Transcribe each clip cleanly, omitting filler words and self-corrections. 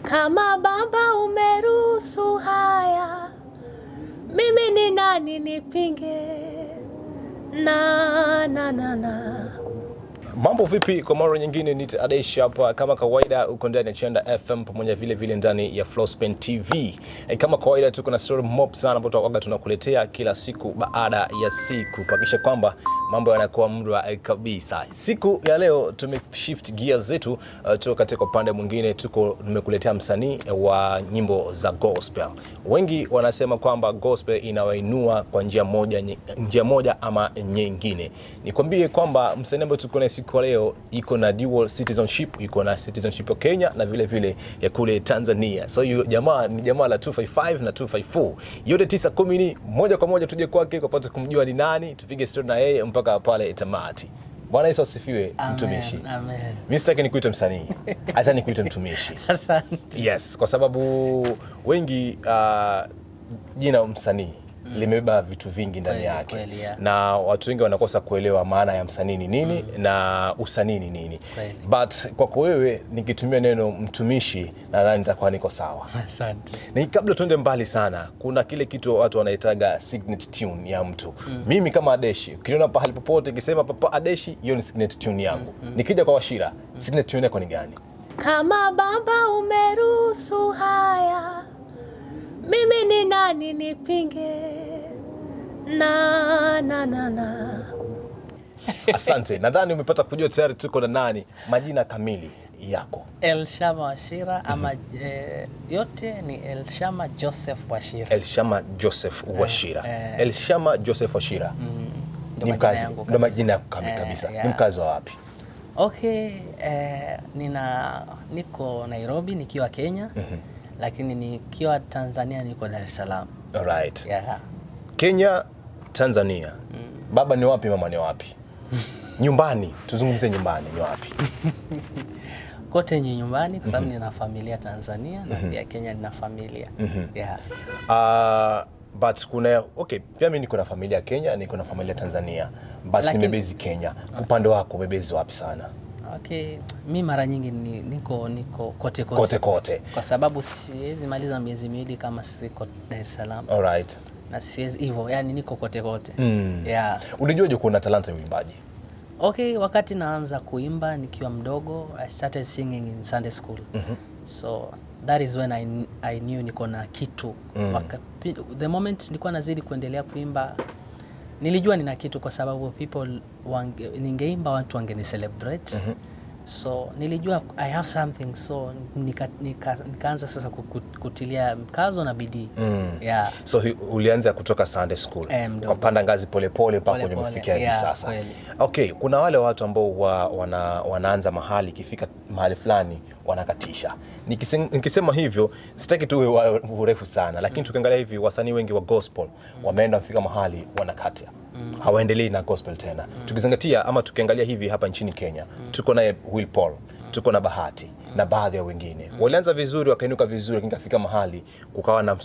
Kama Baba umeruhusu haya, mimi ni nani nipinge? Na. Mambo vipi? Kwa mara nyingine ni Adesh hapa kama kawaida, uko ndani ya Chanda FM pamoja vile ndani ya Flowspan TV. Kama kawaida tuko na story mob sana ambazo tunakuletea kila siku baada ya siku kuhakikisha kwamba mambo yanakuwa mrwa kabisa. Siku ya leo tumeshift gear zetu, tuko katika upande mwingine, nimekuletea msanii wa nyimbo za gospel. Wengi wanasema kwamba gospel inawainua kwa njia moja ama nyingine. Nikwambie kwamba msanii ambaye tuko na siku leo iko na dual citizenship, iko na citizenship ya Kenya na vile ya kule Tanzania. So hiyo jamaa ni jamaa la 255 na 254. Yote 910 moja kwa moja tuje kwake kupata kumjua ni nani, tupige story na yeye mpaka pale tamati. Bwana Yesu asifiwe, mtumishi. Amen. Mimi sitaki nikuite msanii. Acha nikuite mtumishi. Asante. Yes, kwa sababu wengi jina msanii limebeba vitu vingi ndani yake. Na watu wengi wanakosa kuelewa maana ya msanii ni nini na usanii ni nini. But kwako wewe nikitumia neno mtumishi nadhani nitakuwa niko sawa. Asante. Na kabla tuende mbali sana, kuna kile kitu watu wanaitaga signature tune ya mtu. Mimi kama Adeshi, ukiona pahali popote ikisema Papa Adeshi, hiyo ni signature tune yangu. Nikija kwa Washira, signature tune yako ni gani? Kama Baba umeruhusu haya, mimi ni nani nipinge? Na. Asante. Nadhani umepata kujua tayari tuko na nani. Majina kamili yako? Elshama Washira ama yote ni Elshama Joseph Washira. Elshama Joseph Washira. Elshama Joseph Washira. Ni mkazi, ndo majina yako kamili kabisa. Ni mkazi wa wapi? Okay, niko Nairobi nikiwa Kenya. Lakini nikiwa Tanzania niko Dar es Salaam. Alright. Yeah. Kenya, Tanzania. Baba ni wapi, mama ni wapi? Nyumbani, tuzungumzie nyumbani ni wapi? Kote ni nyumbani kwa sababu nina familia Tanzania na pia Kenya nina familia. Yeah. But pia mimi niko na familia Kenya, niko na familia Tanzania. But nimebezi Kenya. Upande wako umebezi wapi sana? Okay, mimi mara nyingi niko kote. Kote. Kwa sababu siwezi maliza miezi miwili kama siko Dar es Salaam. Alright. Na siwezi hivyo, yani niko kote. Yeah. Ulijuaje kuna talanta ya uimbaji? Okay, wakati naanza kuimba nikiwa mdogo, I started singing in Sunday school. So that is when I knew niko na kitu. The moment nilikuwa nazidi kuendelea kuimba, nilijua nina kitu kwa sababu ningeimba watu wangeni celebrate. So nilijua I have something, so nikaanza sasa kutilia mkazo na bidii. Yeah. So ulianza kutoka Sunday school, kupanda ngazi pole mpaka umefikia hivi sasa. Okay, kuna wale watu ambao wanaanza mahali, ikifika mahali fulani wanakatisha. Nikisema hivyo sitaki tuwe urefu sana, lakini tukiangalia hivi wasanii wengi wa gospel wameenda kufika mahali wanakatia. Hawaendelei na gospel tena. Tukizingatia ama tukiangalia hivi hapa nchini Kenya, tuko na Will Paul, tuko na Bahati na baadhi ya wengine. Walianza vizuri, wakainuka vizuri, lakini kafika mahali kukawa na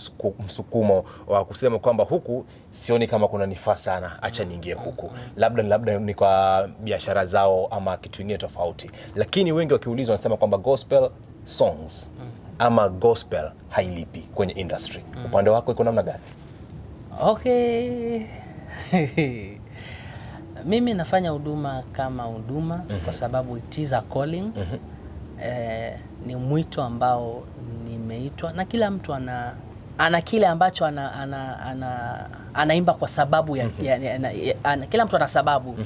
msukumo wa kusema kwamba huku sioni kama kuna nafasi sana, acha niingie huku. Labda ni kwa biashara zao ama kitu kingine tofauti. Lakini wengi wakiulizwa wanasema kwamba gospel songs ama gospel hailipi kwenye industry. Upande wako iko namna gani? Okay. Mimi nafanya huduma kama huduma kwa sababu it is a calling. Ni mwito ambao nimeitwa, na kila mtu ana kile ambacho anaimba kwa sababu kila mtu ana sababu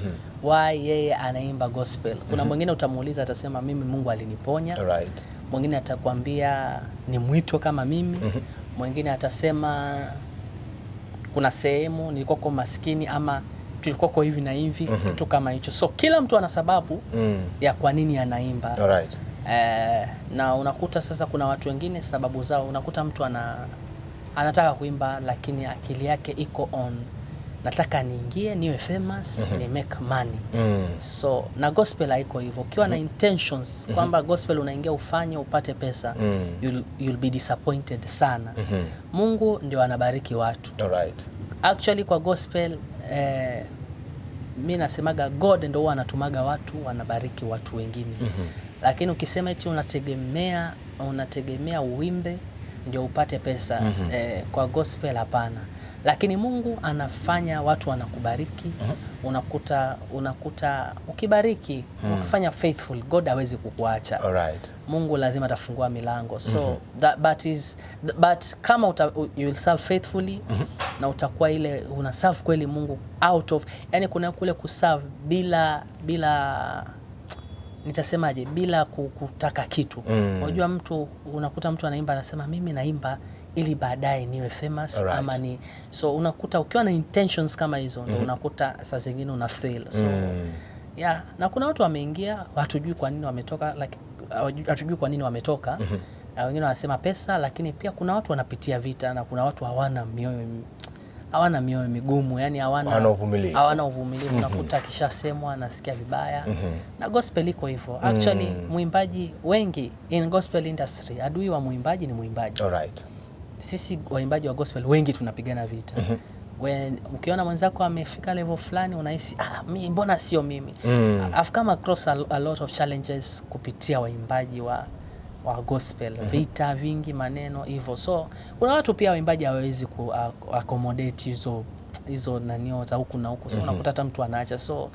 why yeye anaimba gospel. Kuna mwingine utamuuliza atasema mimi Mungu aliniponya. Right. Mwingine atakwambia ni mwito kama mimi. Mwingine atasema kuna sehemu nilikuwa kwa maskini ama tulikuwa kwa hivi na hivi, kitu kama hicho. So kila mtu ana sababu ya kwa nini anaimba. Alright. Na unakuta sasa kuna watu wengine sababu zao, unakuta mtu anataka kuimba lakini akili yake iko on nataka niingie niwe famous, ni make money. So na gospel haiko hivyo. Ukiwa na intentions kwamba gospel unaingia ufanye upate pesa, you'll be disappointed sana. Mungu ndio anabariki watu. Alright. Actually kwa gospel mimi nasemaga God ndio anatumaga watu, wanabariki watu wengine. Lakini ukisema eti unategemea unategemea uimbe ndio upate pesa. Kwa gospel hapana. Lakini Mungu anafanya watu wanakubariki. Unakuta ukibariki, ukifanya faithful, God hawezi kukuacha. Alright. Mungu lazima atafungua milango. So but kama you will serve faithfully, na utakuwa ile una serve kweli Mungu out of, yani kuna kule kuserve bila nitasemaje, bila kutaka kitu. Unajua mtu, unakuta mtu anaimba anasema mimi naimba ili baadaye niwe famous. Alright. Ama ni so unakuta ukiwa na intentions kama hizo ndio unakuta saa zingine una fail. So yeah, na kuna watu wameingia, hatujui kwa nini wametoka, like hatujui kwa nini wametoka. Wengine wanasema pesa, lakini pia kuna watu wanapitia vita, na kuna watu hawana mioyo migumu, yani hawana uvumilivu. Unakuta kishasemwa anasikia vibaya. Na gospel iko hivyo. Actually muimbaji wengi in gospel industry, adui wa muimbaji ni muimbaji. Alright. Sisi waimbaji wa gospel wengi tunapigana vita. Ukiona mwenzako amefika level fulani unahisi mimi mbona sio mimi. I've come across a lot of challenges kupitia waimbaji wa gospel. Vita vingi, maneno hivyo. So kuna watu pia waimbaji hawezi accommodate hizo nanio za huku na huku. So unakuta hata mtu anaacha. So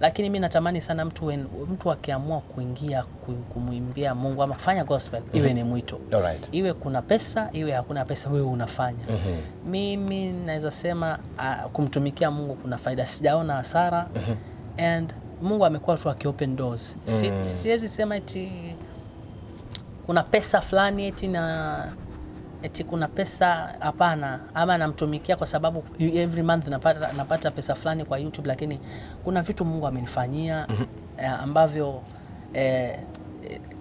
lakini mimi natamani sana mtu akiamua kuingia kumuimbia Mungu ama kufanya gospel, iwe ni mwito. Alright. Iwe kuna pesa, iwe hakuna pesa, wewe unafanya. Mimi naweza sema kumtumikia Mungu kuna faida, sijaona hasara. And Mungu amekuwa tu akiopen doors. Siwezi sema eti kuna pesa fulani eti kuna pesa, hapana. Ama namtumikia kwa sababu every month napata pesa fulani kwa YouTube, lakini kuna vitu Mungu amenifanyia ambavyo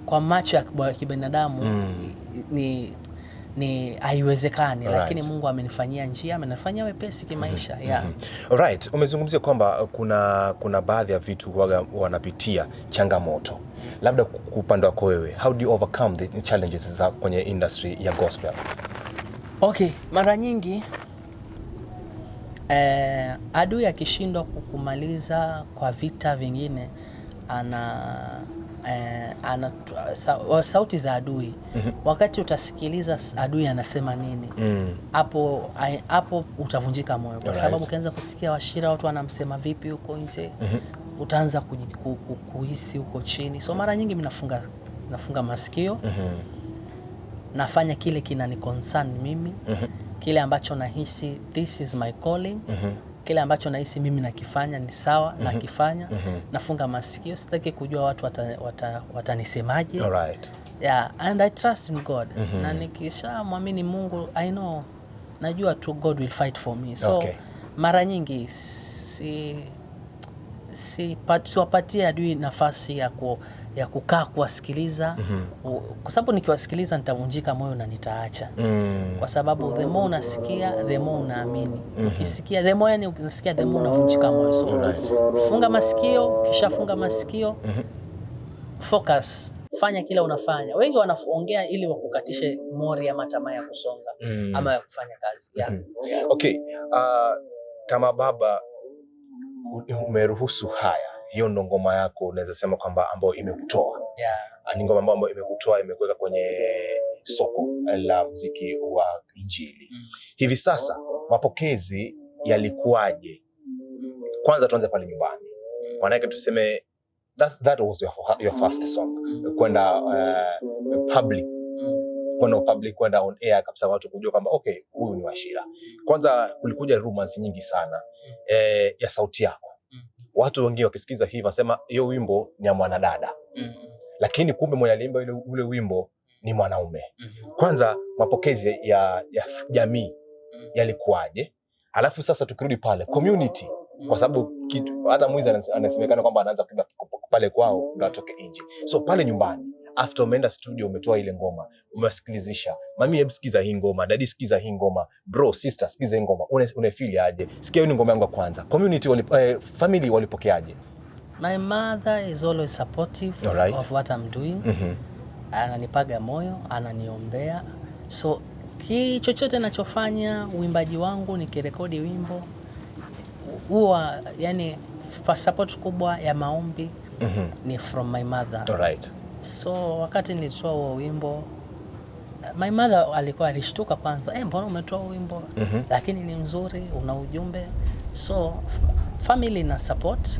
kwa macho ya kibinadamu ni haiwezekani. Alright. Lakini Mungu amenifanyia njia, amenifanyia wepesi kimaisha. Yeah. Alright, umezungumzia kwamba kuna baadhi ya vitu wanapitia changamoto. Labda upande wako wewe, how do you overcome the challenges za kwenye industry ya gospel? Okay, mara nyingi adui akishindwa kukumaliza kwa vita vingine, sauti za adui. Wakati utasikiliza adui anasema nini, hapo utavunjika moyo, kwa sababu ukianza kusikia washira watu wanamsema vipi huko nje, utaanza kuhisi huko chini. So mara nyingi mimi nafunga masikio, nafanya kile kinani concern mimi, kile ambacho nahisi this is my calling. Kile ambacho nahisi mimi nakifanya ni sawa, nakifanya. Nafunga masikio, sitaki kujua watu watanisemaje. Alright. Yeah, and I trust in God. Na nikisha muamini Mungu, I know, najua tu God will fight for me. So mara nyingi siwapatie adui nafasi ya kukaa kuwasikiliza. Kwa sababu nikiwasikiliza nitavunjika moyo na nitaacha. Kwa sababu the more unasikia, the more unaamini. Ukisikia the more, yani unasikia the more unavunjika moyo. So funga masikio, kisha funga masikio, focus, fanya kila unafanya. Wengi wanaongea ili wakukatishe mori ama tamaa ya kusonga ama ya kufanya kazi. Yeah. Okay, kama baba umeruhusu haya, hiyo ndo ngoma yako unaweza sema kwamba ambayo imekutoa. Yeah. Ni ngoma ambayo imekutoa, imekuweka kwenye soko la muziki wa Injili. Hivi sasa mapokezi yalikuwaje? Kwanza tuanze pale nyumbani. Maana tuseme that was your first song. Kwenda public, kwenda on air kabisa, watu kujua kwamba okay, huyu ni Washira. Kwanza kulikuja rumors nyingi sana ya sauti yako. Watu wengi wakisikiza hivi wasema hiyo wimbo ni ya mwanadada. Lakini kumbe mwenye aliimba ule wimbo ni mwanaume. Kwanza mapokezi ya jamii yalikuwaje? Alafu sasa tukirudi pale community, kwa sababu hata mwizi anasemekana kwamba anaanza kuimba pale kwao ndio atoke nje. So pale nyumbani, after umeenda studio, umetoa ile ngoma, umewasikilizisha, mami hebu sikiza hii ngoma, daddy sikiza hii ngoma, bro sister sikiza hii ngoma, unafeel aje? Sikia hii ngoma yangu ya kwanza. Community family walipokeaje? My mother is always supportive of what I'm doing. Ananipaga moyo, ananiombea. So chochote ninachofanya, uimbaji wangu, nikirekodi wimbo, huwa yani support kubwa ya maombi ni from my mother. Alright. So wakati nilitoa huo wimbo, My mother alishtuka kwanza, mbona umetoa wimbo lakini ni mzuri, una ujumbe. So family na support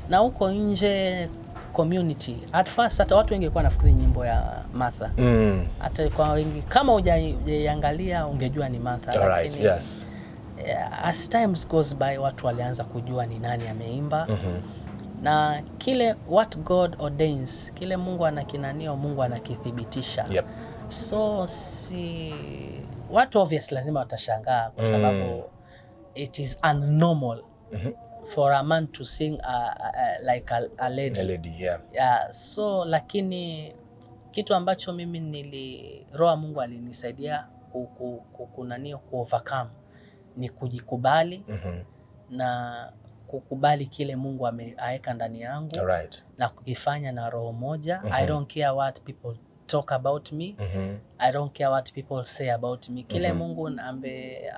na huko nje community. At first hata watu wengi walikuwa nafikiri nyimbo ya Martha. Hata kwa wengi kama hujaiangalia ungejua ni Martha. Lakini yes. As times goes by watu walianza kujua ni nani ameimba. Na kile what God ordains, kile Mungu anakinanio, Mungu anakithibitisha. Yep. So watu obviously lazima watashangaa kwa sababu it is unnormal for a man to sing like a lady. A lady, yeah. So lakini kitu ambacho mimi roho Mungu alinisaidia kunanio ku overcome ni kujikubali na kukubali kile Mungu ameweka ndani yangu na kukifanya na roho moja. I don't care what people talk about me. I don't care what people say about me. Kile Mungu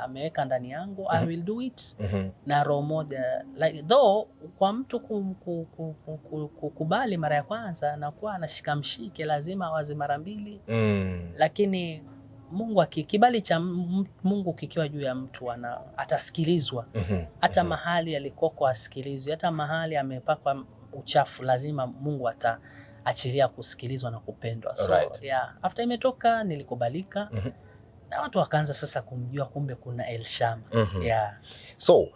ameweka ndani yangu, I will do it na roho moja. Like though kwa mtu kukubali mara ya kwanza na kuwa anashika mshike lazima awaze mara mbili. Lakini Mungu kibali cha Mungu kikiwa juu ya mtu atasikilizwa. Hata mahali alikoko asikilizwe, hata mahali amepakwa uchafu lazima Mungu ataachilia kusikilizwa na kupendwa. So yeah, after imetoka nilikubalika na watu wakaanza sasa kumjua kumbe kuna Elshama. Yeah. So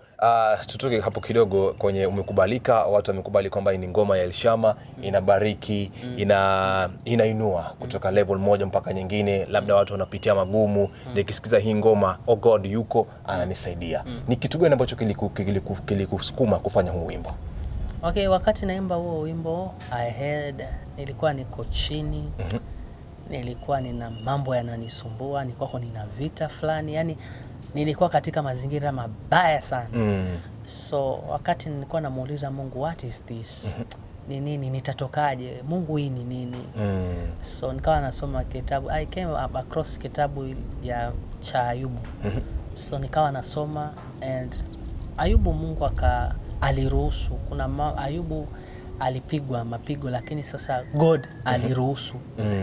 tutoke hapo kidogo kwenye umekubalika, watu wamekubali kwamba ni ngoma ya Elshama, inabariki, inainua kutoka level moja mpaka nyingine. Labda watu wanapitia magumu, nikisikiza hii ngoma, oh God yuko ananisaidia. Ni kitu gani ambacho kilikusukuma kufanya huu wimbo? Okay, wakati naimba huo wimbo nilikuwa niko chini. Nilikuwa nina mambo yananisumbua, nilikuwa nina vita fulani, yani nilikuwa katika mazingira mabaya sana. So wakati nilikuwa namuuliza Mungu, what is this? Ni nini, nitatokaje? Mungu hii ni nini? So nikawa nasoma kitabu, I came across kitabu cha Ayubu. So nikawa nasoma and Ayubu Mungu aliruhusu. Kuna Ayubu alipigwa mapigo, lakini sasa God aliruhusu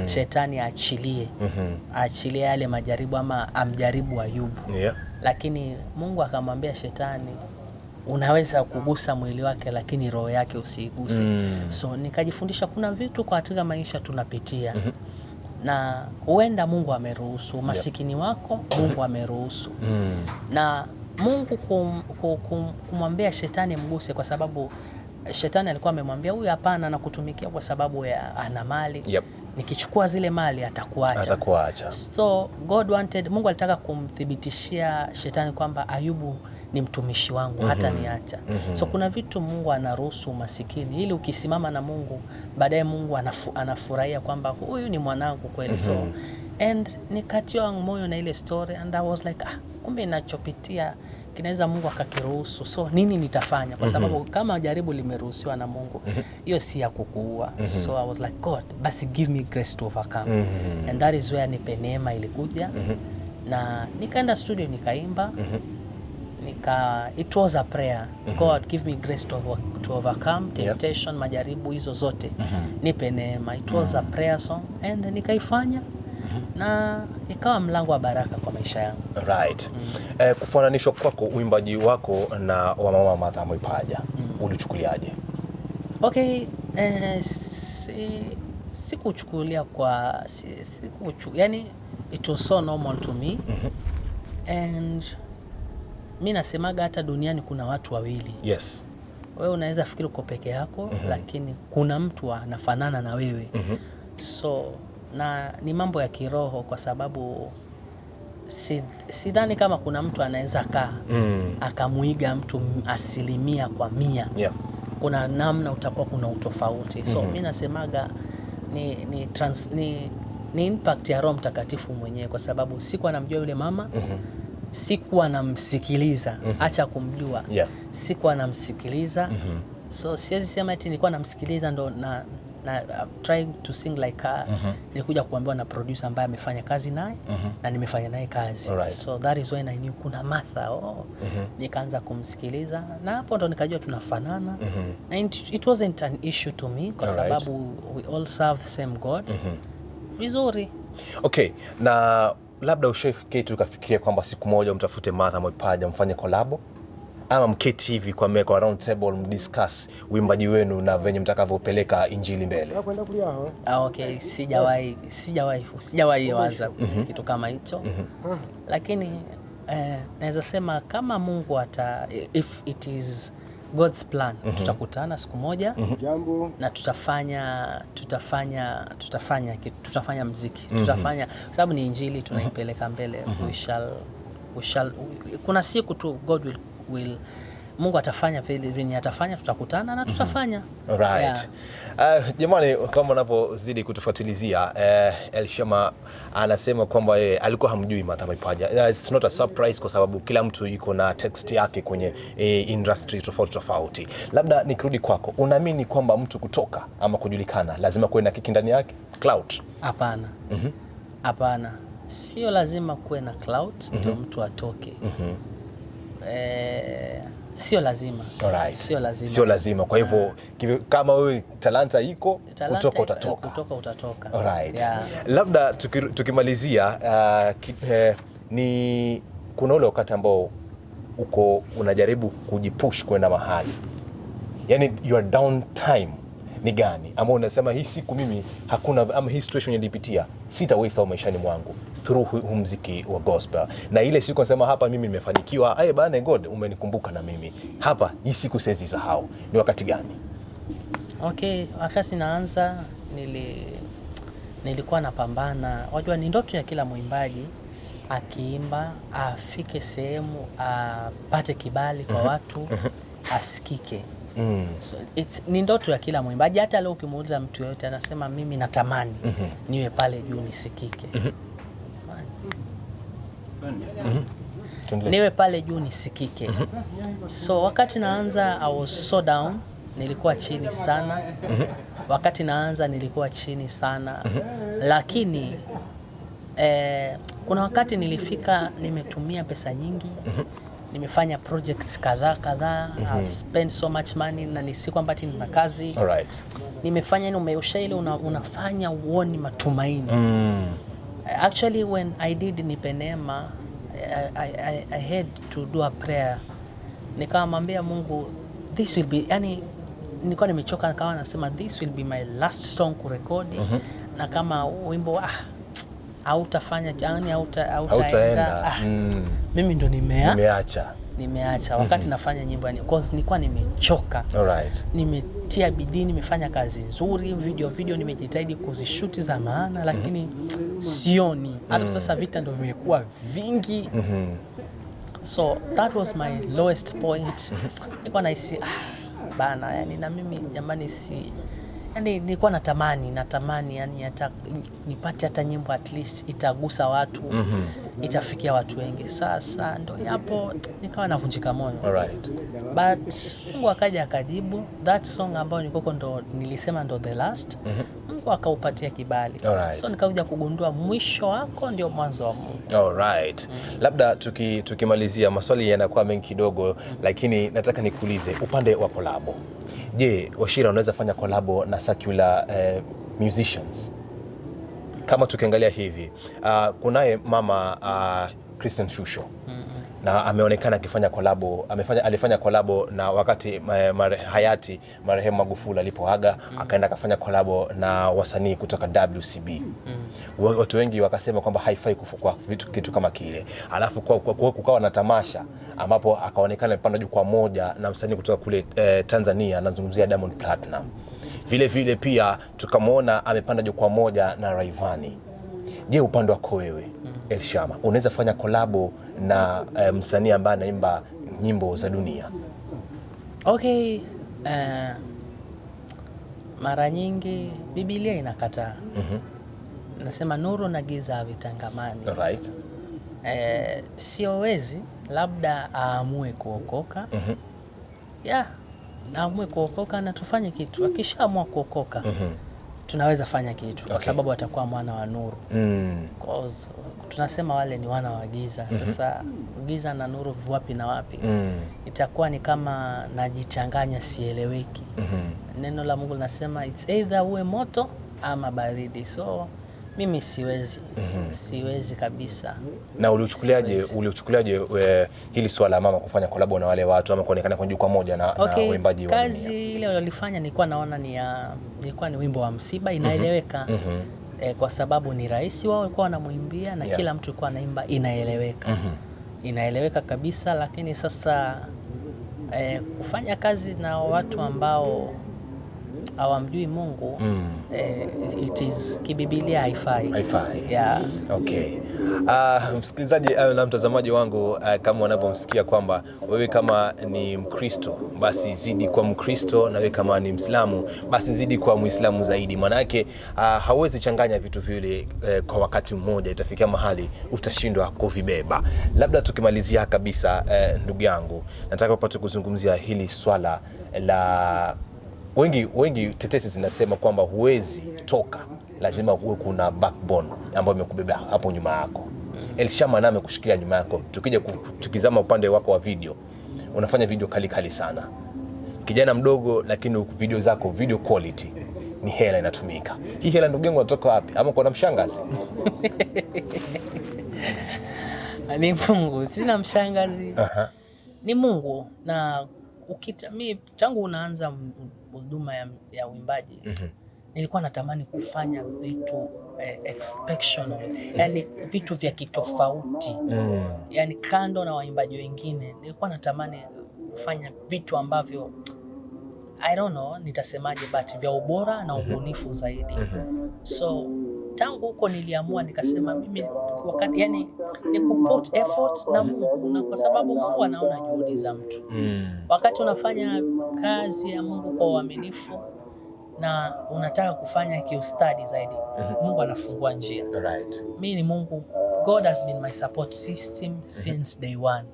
shetani aachilie yale majaribu ama amjaribu Ayubu. Lakini Mungu akamwambia shetani, unaweza kugusa mwili wake lakini roho yake usiiguse. So nikajifundisha kuna vitu katika maisha tunapitia na huenda Mungu ameruhusu. Masikini wako Mungu ameruhusu. Na Mungu kumwambia shetani mguse kwa sababu shetani alikuwa amemwambia huyu hapana na kutumikia kwa sababu ana mali. Nikichukua zile mali atakuacha. So Mungu alitaka kumthibitishia shetani kwamba Ayubu ni mtumishi wangu, hata niacha. So kuna vitu Mungu anaruhusu masikini ili ukisimama na Mungu baadaye Mungu anafurahia kwamba huyu ni mwanangu kweli. So and nikatiwa moyo na ile story and I was like kumbe ninachopitia kinaweza Mungu akakiruhusu. So nini nitafanya? Kwa sababu kama jaribu limeruhusiwa na Mungu, hiyo si ya kukuua. So I was like, God, basi give me grace to overcome. And that is where nipe neema ilikuja. Na nikaenda studio nikaimba. It was a prayer. God, give me grace to overcome temptation, majaribu hizo zote. Nipe neema. It was a prayer song and nikaifanya. Na ikawa mlango wa baraka kwa maisha yangu. Right. Kufananishwa kwako uimbaji wako na wa Mama Martha Moipaja, ulichukuliaje? Okay, sikuchukulia yani it was so normal to me. And mimi nasemaga hata duniani kuna watu wawili. Yes. Wewe unaweza fikiri uko peke yako, lakini kuna mtu anafanana na wewe. So na ni mambo ya kiroho kwa sababu sidhani kama kuna mtu anaweza akamuiga mtu 100%. Kuna namna utakuwa kuna utofauti. So mimi nasemaga ni impact ya Roho Mtakatifu mwenyewe kwa sababu sikuwa namjua yule mama. Sikuwa namsikiliza, acha kumjua. Sikuwa namsikiliza. So siwezi sema eti nilikuwa namsikiliza ndo na trying to sing like her. Nilikuja kuambiwa na producer ambaye amefanya kazi naye na nimefanya naye kazi. So that is when I knew kuna Martha. Nikaanza kumsikiliza na hapo ndo nikajua tunafanana. And it wasn't an issue to me kwa sababu we all serve the same God. Vizuri. Okay, na labda ushafikiri ukafikiria kwamba siku moja mtafute Martha Moipaja mfanye collabo, ama mketi hivi kwa round table mdiscuss uimbaji wenu na venye mtakavyopeleka injili mbele? Okay, sijawahi waza kitu kama hicho. Lakini naweza sema kama Mungu if it is God's plan, tutakutana siku moja na tutafanya muziki, tutafanya, sababu ni injili tunaipeleka mbele. We shall kuna siku tu God will Mungu atafanya vile vile atafanya, tutakutana na tutafanya. Right. Jamani, kama unapozidi kutufuatilizia, Elshama anasema kwamba yeye alikuwa hamjui Martha Moipaja. It's not a surprise kwa sababu kila mtu yuko na text yake kwenye industry tofauti. Labda nikirudi kwako, unaamini kwamba mtu kutoka ama kujulikana lazima kuwe na kiki ndani yake, clout? Hapana. Hapana. Sio lazima kuwe na clout ndio mtu atoke. Sio lazima. Alright. Sio lazima. Kwa hivyo kama wewe talanta iko, kutoka utatoka. Alright. Yeah. Labda tukimalizia ni kuna ule wakati ambao uko unajaribu kujipush kwenda mahali, yani your down time ni gani ambao unasema hii siku mimi hakuna, ama hii situation nilipitia sita waste au maishani mwangu through muziki wa gospel, na ile siku nasema hapa mimi nimefanikiwa, bana God umenikumbuka na mimi hapa, hii siku siwezi sahau? Ni wakati gani? Okay, wakati naanza nilikuwa napambana. Wajua ni ndoto ya kila mwimbaji akiimba afike sehemu apate kibali kwa watu, asikike. So ni ndoto ya kila mwimbaji. Hata leo ukimuuliza mtu yote anasema mimi natamani niwe pale juu nisikike. Niwe pale juu nisikike. So wakati naanza I was so down, nilikuwa chini sana. Wakati naanza nilikuwa chini sana. Lakini kuna wakati nilifika nimetumia pesa nyingi. Nimefanya projects kadhaa. I've spent so much money na si kwamba ati nina kazi. Alright. Nimefanya ni umeusha ile unafanya uoni matumaini. Actually when I did Nipe Neema, I had to do a prayer. Nikamwambia Mungu this will be, yani nilikuwa nimechoka, nikawa nasema this will be my last song kurekodi. Na kama wimbo hautafanya yani hautaenda, mimi ndo nimeacha wakati nafanya nyimbo, yani cause nilikuwa nimechoka. Alright. Nimetia bidii, nimefanya kazi nzuri, video nimejitahidi kuzishuti za maana, lakini sioni. Hata sasa vita ndio vimekuwa vingi. So that was my lowest point. Nilikuwa nahisi bana, yani na mimi jamani, yani nilikuwa natamani yani hata nipate hata nyimbo at least itagusa watu, itafikia watu wengi. Sasa ndo hapo nikawa navunjika moyo. Alright. But Mungu akaja akajibu that song ambayo nilikuwa ndo nilisema ndo the last. Mungu akaupatia kibali. Alright. So nikakuja kugundua mwisho wako ndio mwanzo wa Mungu. Alright. Labda tukimalizia, maswali yanakuwa mengi kidogo, lakini nataka nikuulize upande wa collabo. Je, Wachira unaweza fanya collabo na secular musicians? Kama tukiangalia hivi, kunaye mama Christian Shusho. Na ameonekana akifanya collabo, alifanya collabo na wakati hayati marehemu Magufuli alipoaga, akaenda akafanya collabo na wasanii kutoka WCB. Watu wengi wakasema kwamba haifai kwa kitu kama kile. Alafu kukawa na tamasha ambapo akaonekana amepanda jukwaa moja na msanii kutoka kule Tanzania, namzungumzia Diamond Platinum. Vile pia tukamwona amepanda jukwaa moja na Rayvanny. Je, upande wako wewe Elshama, unaweza fanya collabo na msanii ambaye anaimba nyimbo za dunia? Okay, mara nyingi Biblia inakataa. Nasema nuru na giza havitangamani. Right. Siwezi, labda aamue kuokoka. Aamue kuokoka na tufanye kitu. Akishaamua kuokoka, tunaweza fanya kitu, kwa sababu atakuwa mwana wa nuru. Cause tunasema wale ni wana wa giza. Sasa giza na nuru wapi na wapi? Itakuwa ni kama najichanganya, sieleweki. Neno la Mungu linasema it's either uwe moto ama baridi. So Mimi siwezi. Siwezi kabisa. Na ulichukuliaje hili swala mama kufanya collab na wale watu ama kuonekana kwenye jukwaa moja na waimbaji wa kazi ile walifanya nilikuwa naona ilikuwa ni wimbo wa msiba inaeleweka. Kwa sababu ni rahisi, wao walikuwa wanamuimbia na kila mtu alikuwa anaimba, inaeleweka. Inaeleweka kabisa, lakini sasa kufanya kazi na watu ambao hawamjui Mungu, it is kibibilia haifai. Yeah. Okay. Msikilizaji na mtazamaji wangu, kama unavyomsikia kwamba wewe kama ni Mkristo basi zidi kwa Mkristo, na wewe kama ni Muislamu basi zidi kwa Muislamu zaidi. Maana yake hauwezi changanya vitu vile kwa wakati mmoja, itafikia mahali utashindwa kuvibeba. Labda tukimalizia kabisa, ndugu yangu, nataka upate kuzungumzia hili swala la wengi tetesi zinasema kwamba huwezi toka, lazima uwe kuna backbone ambayo imekubeba hapo nyuma yako. Elshama naye amekushikilia nyuma yako. Tukizama upande wako wa video, unafanya video kali sana. Kijana mdogo, lakini video zako, video quality ni hela inatumika. Hii hela ndugu yangu inatoka wapi? Ama kuna mshangazi? Ni Mungu, sina mshangazi. Ni Mungu. Na mimi tangu unaanza huduma ya uimbaji, nilikuwa natamani kufanya vitu exceptional, yani vitu vya kitofauti. Yani kando na waimbaji wengine, nilikuwa natamani kufanya vitu ambavyo I don't know nitasemaje, but vya ubora na ubunifu zaidi. So tangu huko niliamua nikasema mimi wakati yani ni kuput effort na Mungu, na kwa sababu Mungu anaona juhudi za mtu. Wakati unafanya kazi ya Mungu kwa uaminifu na unataka kufanya kiustadi zaidi, Mungu anafungua njia. Mimi ni Mungu, God has been my support system since day one.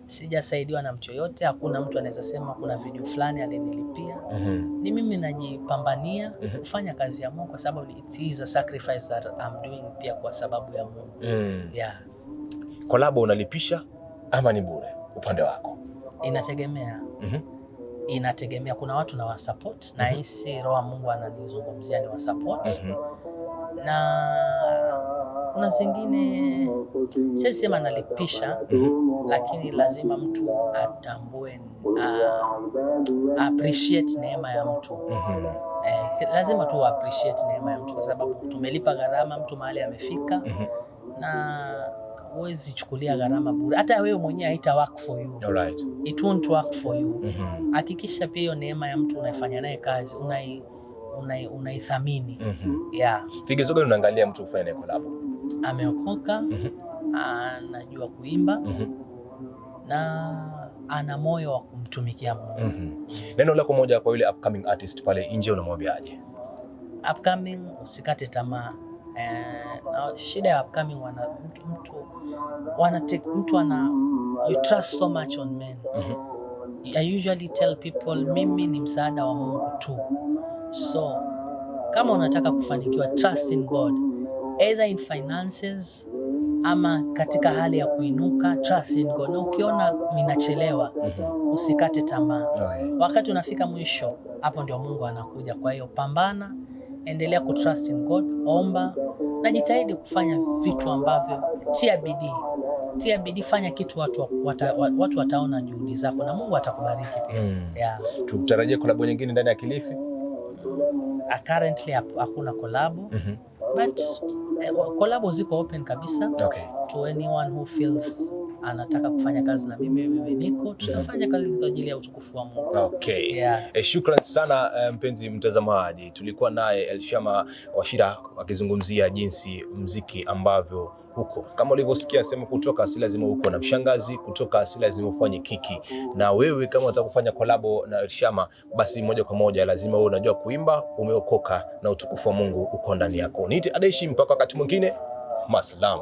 Sijasaidiwa na mtu yoyote, hakuna mtu anaweza sema kuna video fulani alinilipia. Ni mimi najipambania kufanya kazi ya Mungu kwa sababu it is a sacrifice that I'm doing pia kwa sababu ya Mungu. Yeah. Collab unalipisha ama ni bure upande wako? Inategemea. Inategemea, kuna watu na wa support na hisi roho Mungu ananizungumzia ni wa support. Na kuna zingine siwezi sema nalipisha, lakini lazima mtu atambue, appreciate neema ya mtu. Lazima tu appreciate neema ya mtu kwa sababu tumelipa gharama, mtu mahali amefika. Na huwezi chukulia gharama bure. Hata wewe mwenyewe haita work for you. It won't work for you. Hakikisha pia hiyo neema ya mtu unayefanya naye kazi unaithamini. Yeah. Vigezo gani unaangalia mtu kufanya naye collab? Ameokoka, anajua kuimba, na ana moyo wa kumtumikia Mungu. Neno lako moja kwa yule upcoming artist pale nje unamwambiaje? Upcoming, usikate tamaa. Shida ya upcoming you trust so much on men. I usually tell people mimi ni msaada wa Mungu tu. So kama unataka kufanikiwa, trust in God, either in finances ama katika hali ya kuinuka, trust in God. Na ukiona minachelewa, usikate tamaa. Wakati unafika mwisho, hapo ndio Mungu anakuja. Kwa hiyo pambana, endelea kutrust in God, omba, na jitahidi kufanya vitu ambavyo tia bidii, fanya kitu watu wataona juhudi zako na Mungu atakubariki pia. Yeah. Tutarajia collab nyingine ndani ya Kilifi? Currently hakuna collab. But collab ziko open kabisa. To anyone who feels anataka kufanya kazi na mimi niko, tutafanya kazi kwa ajili ya utukufu wa Mungu. Yeah. Shukran sana mpenzi mtazamaji. Tulikuwa naye Elshama Wachira akizungumzia jinsi muziki ambavyo huko. Kama ulivyosikia sema kutoka si lazima uko na mshangazi, kutoka si lazima ufanye kiki. Na wewe kama unataka kufanya collabo na Elshama, basi moja kwa moja lazima wewe unajua kuimba, umeokoka na utukufu wa Mungu uko ndani yako. Niite Adaishi mpaka wakati mwingine. Masalam.